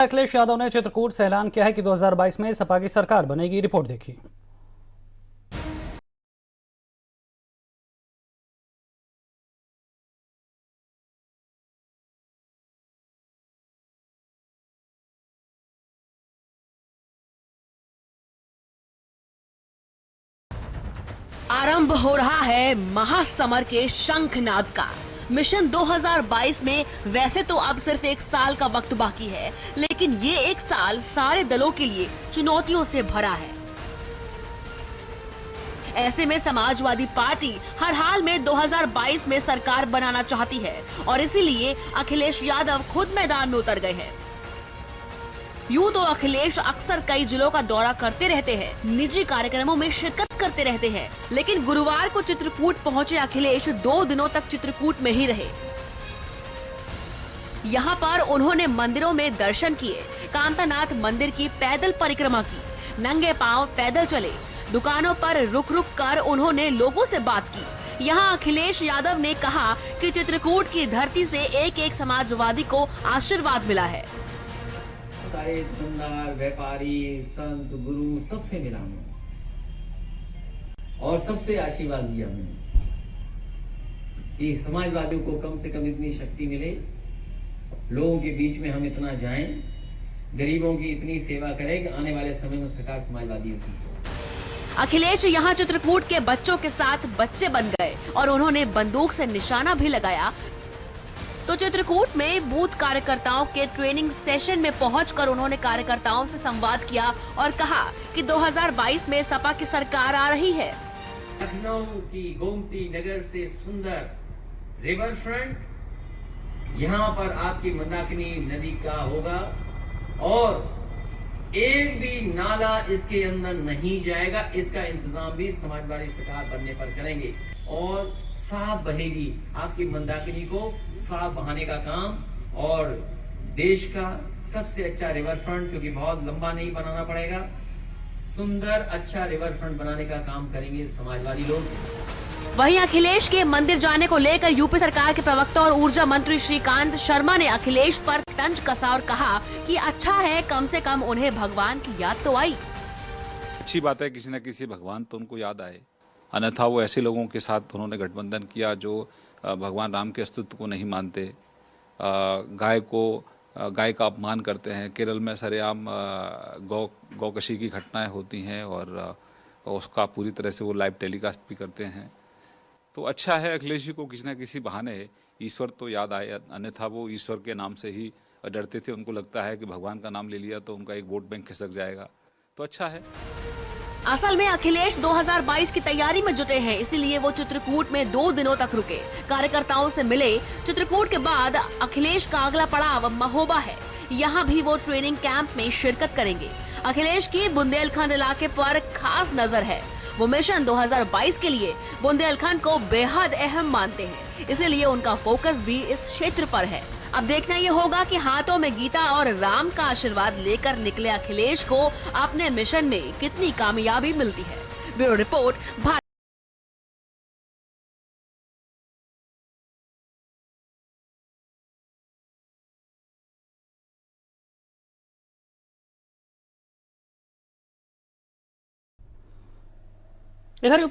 अखिलेश यादव ने चित्रकूट से ऐलान किया है कि 2022 में सपा की सरकार बनेगी। रिपोर्ट देखिए। आरंभ हो रहा है महासमर के शंखनाद का। मिशन 2022 में वैसे तो अब सिर्फ एक साल का वक्त बाकी है, लेकिन ये एक साल सारे दलों के लिए चुनौतियों से भरा है। ऐसे में समाजवादी पार्टी हर हाल में 2022 में सरकार बनाना चाहती है और इसीलिए अखिलेश यादव खुद मैदान में उतर गए हैं। यूं तो अखिलेश अक्सर कई जिलों का दौरा करते रहते हैं, निजी कार्यक्रमों में शिरकत करते रहते हैं, लेकिन गुरुवार को चित्रकूट पहुंचे अखिलेश 2 दिनों तक चित्रकूट में ही रहे। यहां पर उन्होंने मंदिरों में दर्शन किए, कांतानाथ मंदिर की पैदल परिक्रमा की, नंगे पांव पैदल चले, दुकानों पर रुक रुक कर उन्होंने लोगों से बात की। यहाँ अखिलेश यादव ने कहा कि चित्रकूट की धरती से एक एक समाजवादी को आशीर्वाद मिला है। सारे दुकानदार, व्यापारी, संत, गुरु सबसे मिला हूँ और सबसे आशीर्वाद लिया मैंने कि समाजवादियों को कम से कम इतनी शक्ति मिले, लोगों के बीच में हम इतना जाएं, गरीबों की इतनी सेवा करें कि आने वाले समय में सरकार समाजवादी होती है। अखिलेश यहाँ चित्रकूट के बच्चों के साथ बच्चे बन गए और उन्होंने बंदूक से निशाना भी लगाया। तो चित्रकूट में बूथ कार्यकर्ताओं के ट्रेनिंग सेशन में पहुंचकर उन्होंने कार्यकर्ताओं से संवाद किया और कहा कि 2022 में सपा की सरकार आ रही है। लखनऊ की गोमती नगर से सुंदर रिवर फ्रंट यहाँ पर आपकी मंदाकिनी नदी का होगा और एक भी नाला इसके अंदर नहीं जाएगा। इसका इंतजाम भी समाजवादी सरकार बनने पर करेंगे और साफ बहेगी आपकी मंदाकिनी को साफ बहाने का काम और देश का सबसे अच्छा रिवर फ्रंट, क्योंकि बहुत लंबा नहीं बनाना पड़ेगा, सुंदर अच्छा रिवर फ्रंट बनाने का काम करेंगे समाजवादी लोग। वहीं अखिलेश के मंदिर जाने को लेकर यूपी सरकार के प्रवक्ता और ऊर्जा मंत्री श्रीकांत शर्मा ने अखिलेश पर तंज कसा और कहा कि अच्छा है, कम से कम उन्हें भगवान की याद तो आई। अच्छी बात है, किसी न किसी भगवान तो उनको याद आए, अन्यथा वो ऐसे लोगों के साथ उन्होंने गठबंधन किया जो भगवान राम के अस्तित्व को नहीं मानते, गाय का अपमान करते हैं। केरल में सरेआम गौकशी की घटनाएं होती हैं और उसका पूरी तरह से वो लाइव टेलीकास्ट भी करते हैं। तो अच्छा है अखिलेश जी को किसी न किसी बहाने ईश्वर तो याद आए, अन्यथा वो ईश्वर के नाम से ही डरते थे। उनको लगता है कि भगवान का नाम ले लिया तो उनका एक वोट बैंक खिसक जाएगा, तो अच्छा है। असल में अखिलेश 2022 की तैयारी में जुटे हैं, इसीलिए वो चित्रकूट में 2 दिनों तक रुके, कार्यकर्ताओं से मिले। चित्रकूट के बाद अखिलेश का अगला पड़ाव महोबा है। यहाँ भी वो ट्रेनिंग कैंप में शिरकत करेंगे। अखिलेश की बुंदेलखंड इलाके पर खास नजर है। वो मिशन 2022 के लिए बुंदेलखंड को बेहद अहम मानते हैं, इसीलिए उनका फोकस भी इस क्षेत्र पर है। अब देखना ये होगा कि हाथों में गीता और राम का आशीर्वाद लेकर निकले अखिलेश को अपने मिशन में कितनी कामयाबी मिलती है। Bureau report, Bharat. इधर